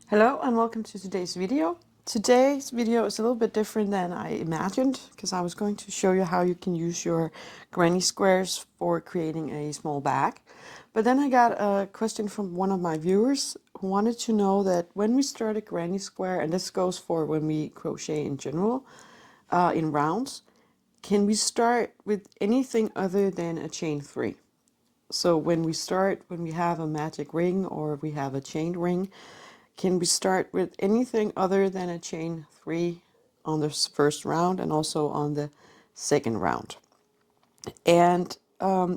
Hello and welcome to today's video. Today's video is a little bit different than I imagined because I was going to show you how you can use your granny squares for creating a small bag. But then I got a question from one of my viewers who wanted to know that when we start a granny square, and this goes for when we crochet in general, in rounds, can we start with anything other than a chain 3? So when we start, when we have a magic ring or we have a chain ring, can we start with anything other than a chain 3 on the first round and also on the second round? And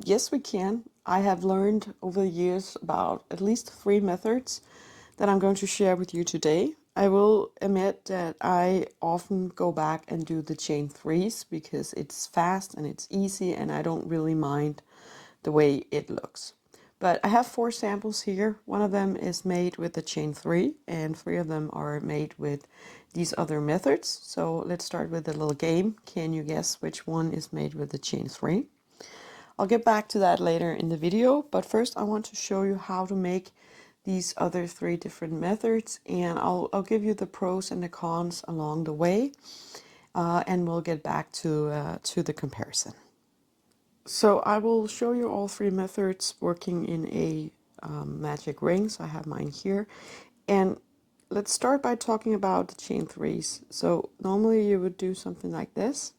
yes, we can. I have learned over the years about at least 3 methods that I'm going to share with you today. I will admit that I often go back and do the chain 3s because it's fast and it's easy and I don't really mind the way it looks. But I have 4 samples here. One of them is made with the chain 3 and 3 of them are made with these other methods. So let's start with a little game. Can you guess which one is made with the chain 3? I'll get back to that later in the video, but first I want to show you how to make these other 3 different methods, and I'll give you the pros and the cons along the way, and we'll get back to the comparison. So I will show you all 3 methods working in a magic ring. So I have mine here. And let's start by talking about the chain 3s. So normally you would do something like this.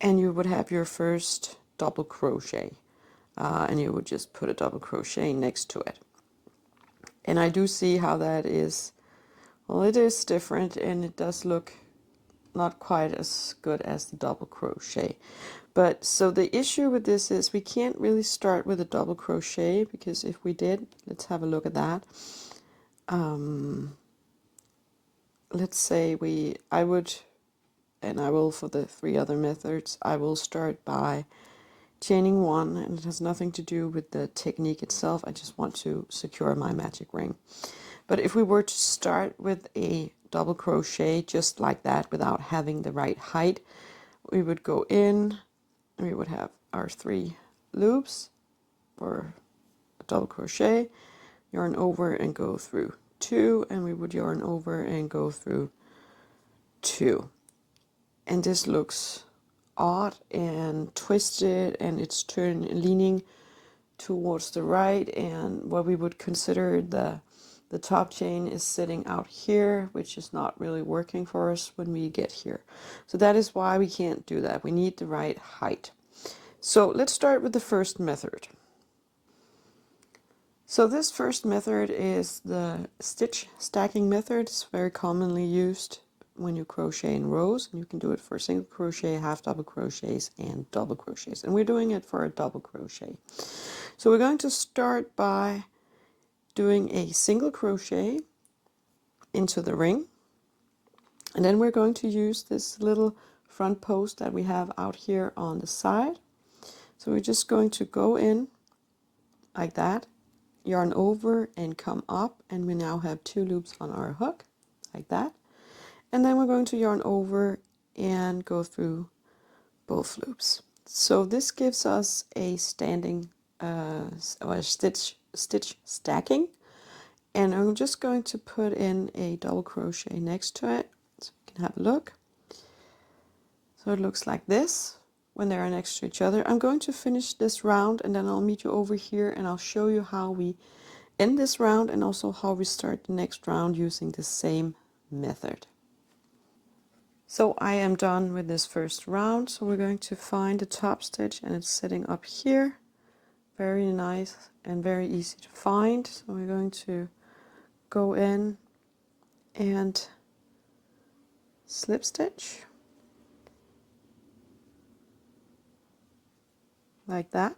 And you would have your first double crochet. And you would just put a double crochet next to it. And I do see how that is, well, it is different and it does look not quite as good as the double crochet. But so the issue with this is we can't really start with a double crochet, because if we did, let's have a look at that. Let's say I would, and I will for the 3 other methods, I will start by chaining 1, and it has nothing to do with the technique itself. I just want to secure my magic ring. But if we were to start with a double crochet just like that without having the right height, we would go in, we would have our 3 loops for a double crochet, yarn over and go through 2, and we would yarn over and go through 2. And this looks odd and twisted, and it's leaning towards the right, and what we would consider the top chain is sitting out here, which is not really working for us when we get here. So that is why we can't do that. We need the right height. So let's start with the first method. So this first method is the stitch stacking method. It's very commonly used when you crochet in rows, and you can do it for single crochet, half double crochets, and double crochets. And we're doing it for a double crochet. So we're going to start by doing a single crochet into the ring, and then we're going to use this little front post that we have out here on the side. So we're just going to go in like that, yarn over and come up, and we now have 2 loops on our hook like that, and then we're going to yarn over and go through both loops. So this gives us a standing or stitch stacking, and I'm just going to put in a double crochet next to it so we can have a look. So it looks like this when they are next to each other. I'm going to finish this round, and then I'll meet you over here and I'll show you how we end this round and also how we start the next round using the same method. So I am done with this first round. So we're going to find the top stitch, and it's sitting up here. Very nice and very easy to find. So we're going to go in and slip stitch like that,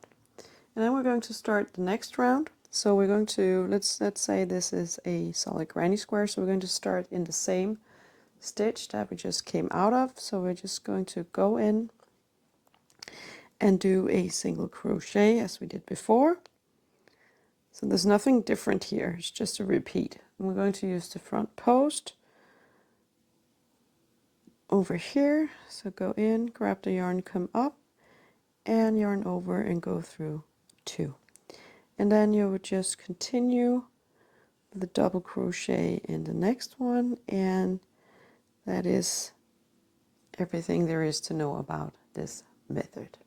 and then we're going to start the next round. So we're going to, let's say this is a solid granny square, so we're going to start in the same stitch that we just came out of. So we're just going to go in and do a single crochet as we did before. So there's nothing different here, it's just a repeat. And we're going to use the front post over here. So go in, grab the yarn, come up, and yarn over and go through 2. And then you would just continue the double crochet in the next one, and that is everything there is to know about this method.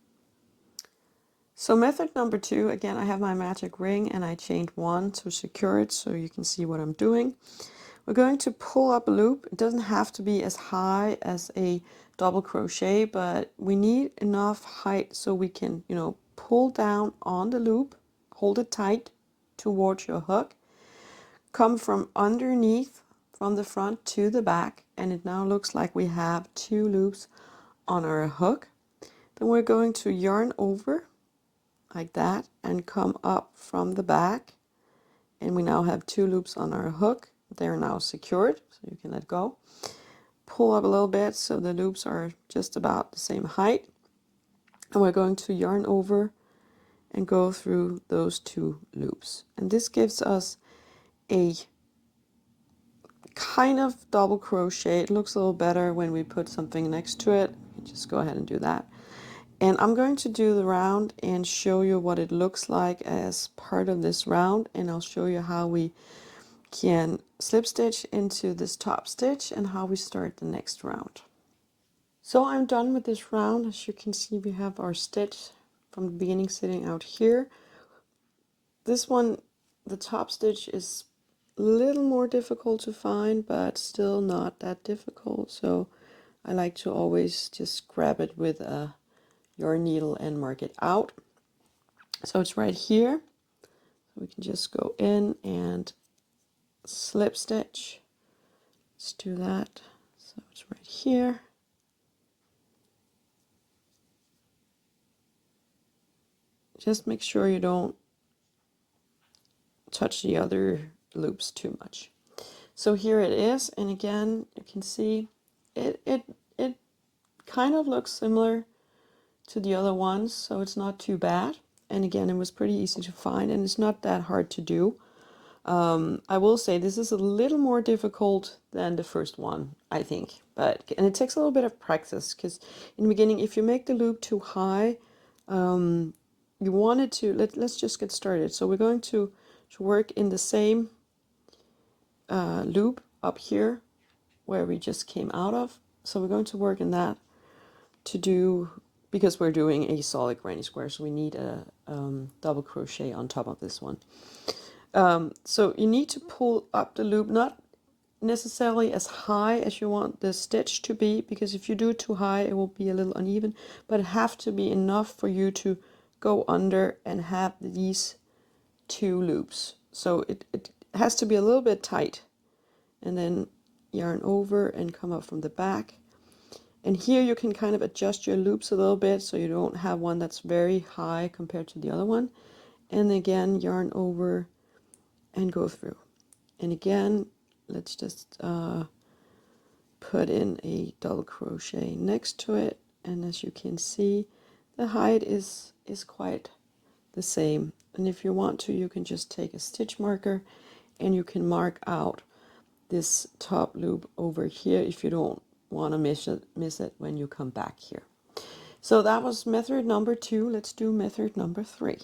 So method number 2, again, I have my magic ring and I chained 1 to secure it so you can see what I'm doing. We're going to pull up a loop. It doesn't have to be as high as a double crochet, but we need enough height so we can, pull down on the loop, hold it tight towards your hook, come from underneath from the front to the back, and it now looks like we have 2 loops on our hook. Then we're going to yarn over like that and come up from the back, and we now have 2 loops on our hook. They're now secured, so you can let go. Pull up a little bit so the loops are just about the same height, and we're going to yarn over and go through those 2 loops, and this gives us a kind of double crochet. It looks a little better when we put something next to it. Just go ahead and do that. And I'm going to do the round and show you what it looks like as part of this round, and I'll show you how we can slip stitch into this top stitch and how we start the next round. So I'm done with this round. As you can see, we have our stitch from the beginning sitting out here. This one, the top stitch is a little more difficult to find, but still not that difficult, so I like to always just grab it with a yarn needle and mark it out. So it's right here. We can just go in and slip stitch. Let's do that. So it's right here. Just make sure you don't touch the other loops too much. So here it is, and again you can see it kind of looks similar to the other ones, so it's not too bad. And again, it was pretty easy to find, and it's not that hard to do. I will say this is a little more difficult than the first one, I think, and it takes a little bit of practice, because in the beginning, if you make the loop too high, you want it to, let's just get started. So we're going to work in the same loop up here where we just came out of. So we're going to work in that to do, because we're doing a solid granny square, so we need a double crochet on top of this one. So you need to pull up the loop, not necessarily as high as you want the stitch to be, because if you do it too high it will be a little uneven, but it have to be enough for you to go under and have these 2 loops. So it has to be a little bit tight, and then yarn over and come up from the back. And here you can kind of adjust your loops a little bit so you don't have one that's very high compared to the other one. And again, yarn over and go through. And again, let's just put in a double crochet next to it. And as you can see, the height is quite the same. And if you want to, you can just take a stitch marker and you can mark out this top loop over here if you don't want to miss it when you come back here. So that was method number 2. Let's do method number 3.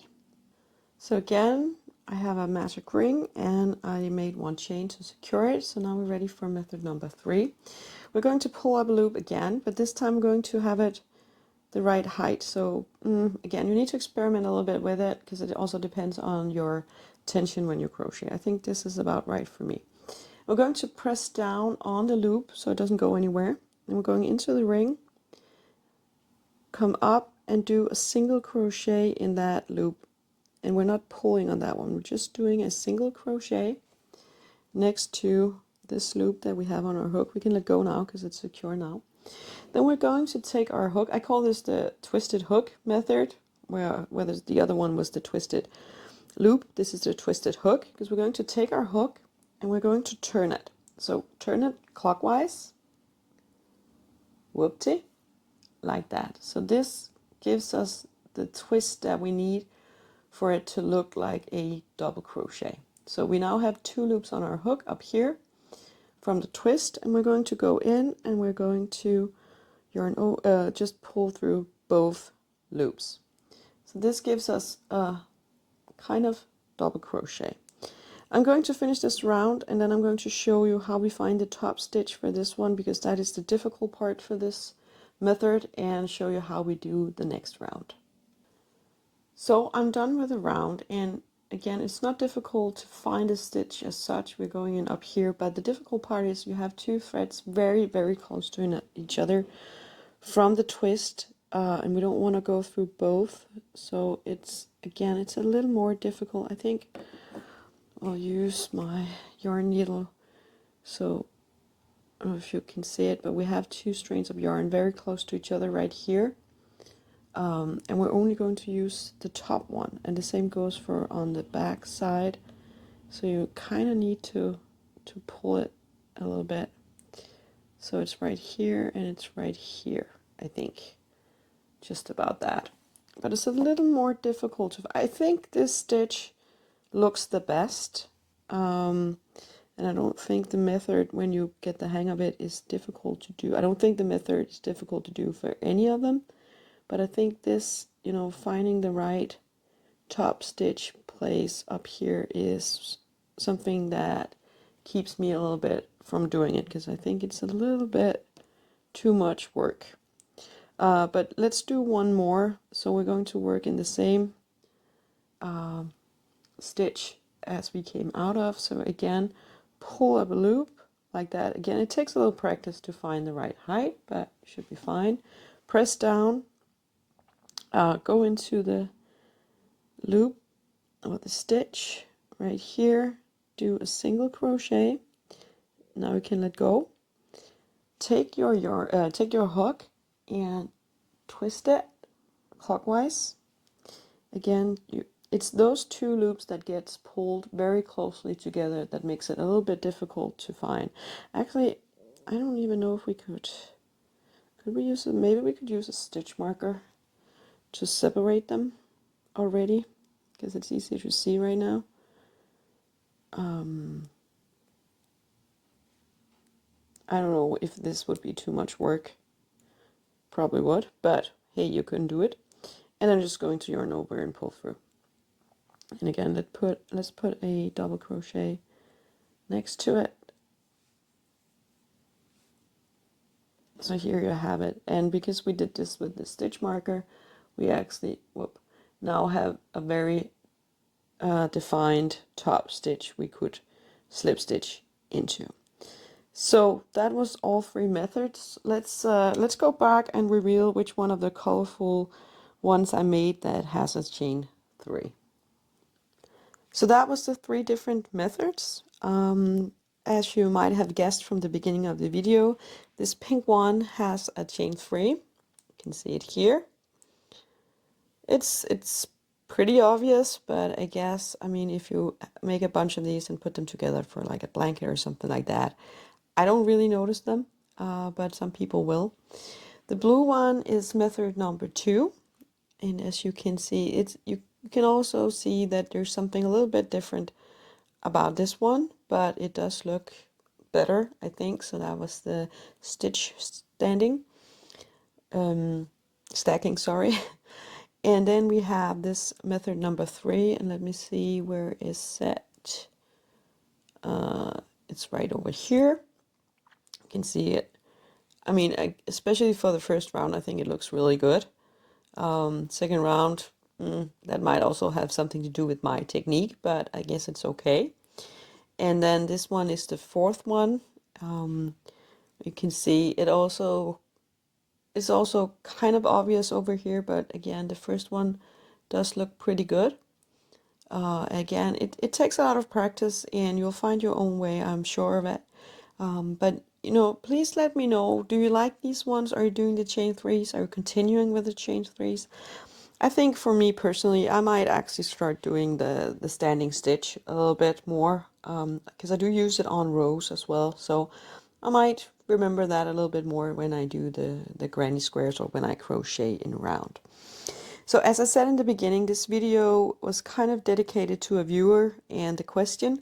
So again, I have a magic ring and I made 1 chain to secure it. So now we're ready for method number 3. We're going to pull up a loop again, but this time I'm going to have it the right height. So again, you need to experiment a little bit with it, because it also depends on your tension when you crochet. I think this is about right for me. We're going to press down on the loop so it doesn't go anywhere. And we're going into the ring, come up and do a single crochet in that loop. And we're not pulling on that one. We're just doing a single crochet next to this loop that we have on our hook. We can let go now because it's secure now. Then we're going to take our hook. I call this the twisted hook method, where the other one was the twisted loop. This is the twisted hook, because we're going to take our hook and we're going to turn it. So turn it clockwise, whoopty, like that. So this gives us the twist that we need for it to look like a double crochet. So we now have 2 loops on our hook up here from the twist, and we're going to go in and we're going to just pull through both loops. So this gives us a kind of double crochet. I'm going to finish this round, and then I'm going to show you how we find the top stitch for this one, because that is the difficult part for this method, and show you how we do the next round. So I'm done with the round, and again, it's not difficult to find a stitch as such. We're going in up here, but the difficult part is you have two threads very, very close to each other from the twist, and we don't want to go through both. So it's, again, it's a little more difficult. I think I'll use my yarn needle, so I don't know if you can see it, but we have two strands of yarn very close to each other right here. And we're only going to use the top one, and the same goes for on the back side. So you kind of need to pull it a little bit. So it's right here and it's right here, I think, just about that. But it's a little more difficult. I think this stitch looks the best, and I don't think the method, when you get the hang of it, is difficult to do. I don't think the method is difficult to do for any of them. But I think this, you know, finding the right top stitch place up here is something that keeps me a little bit from doing it, because I think it's a little bit too much work. But let's do one more. So we're going to work in the same stitch as we came out of. So again, pull up a loop like that. Again, it takes a little practice to find the right height, but it should be fine. Press down. Go into the loop or the stitch right here, do a single crochet. Now we can let go. Take your yarn, take your hook and twist it clockwise. Again, it's those two loops that gets pulled very closely together that makes it a little bit difficult to find. Actually, I don't even know if we could we use maybe we could use a stitch marker to separate them already, because it's easier to see right now. I don't know if this would be too much work. Probably would, but hey, you can do it. And I'm just going to yarn over and pull through. And again, let's put a double crochet next to it. So here you have it. And because we did this with the stitch marker, we actually now have a very defined top stitch we could slip stitch into. So that was all three methods. Let's go back and reveal which one of the colorful ones I made that has a chain 3. So that was the 3 different methods. As you might have guessed from the beginning of the video, this pink one has a chain 3. You can see it here. It's pretty obvious, but I guess, I mean, if you make a bunch of these and put them together for like a blanket or something like that, I don't really notice them, but some people will. The blue one is method number 2, and as you can see, you can also see that there's something a little bit different about this one, but it does look better, I think. So that was the stitch stacking, sorry. And then we have this method number 3, and let me see where is it. It's right over here. You can see it. I mean, especially for the first round, I think it looks really good. Second round, that might also have something to do with my technique, but I guess it's okay. And then this one is the 4th one. You can see it also is also kind of obvious over here, but again, the first one does look pretty good. Again, it takes a lot of practice, and you'll find your own way, I'm sure of it. But you know, please let me know, do you like these ones? Are you doing the chain 3s? Are you continuing with the chain 3s? I think for me personally, I might actually start doing the standing stitch a little bit more, because I do use it on rows as well. So I might remember that a little bit more when I do the granny squares or when I crochet in a round. So as I said in the beginning, this video was kind of dedicated to a viewer and a question.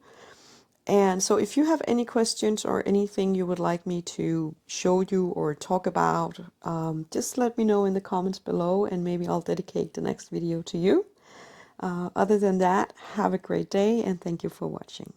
And so if you have any questions or anything you would like me to show you or talk about, just let me know in the comments below, and maybe I'll dedicate the next video to you. Other than that, have a great day and thank you for watching.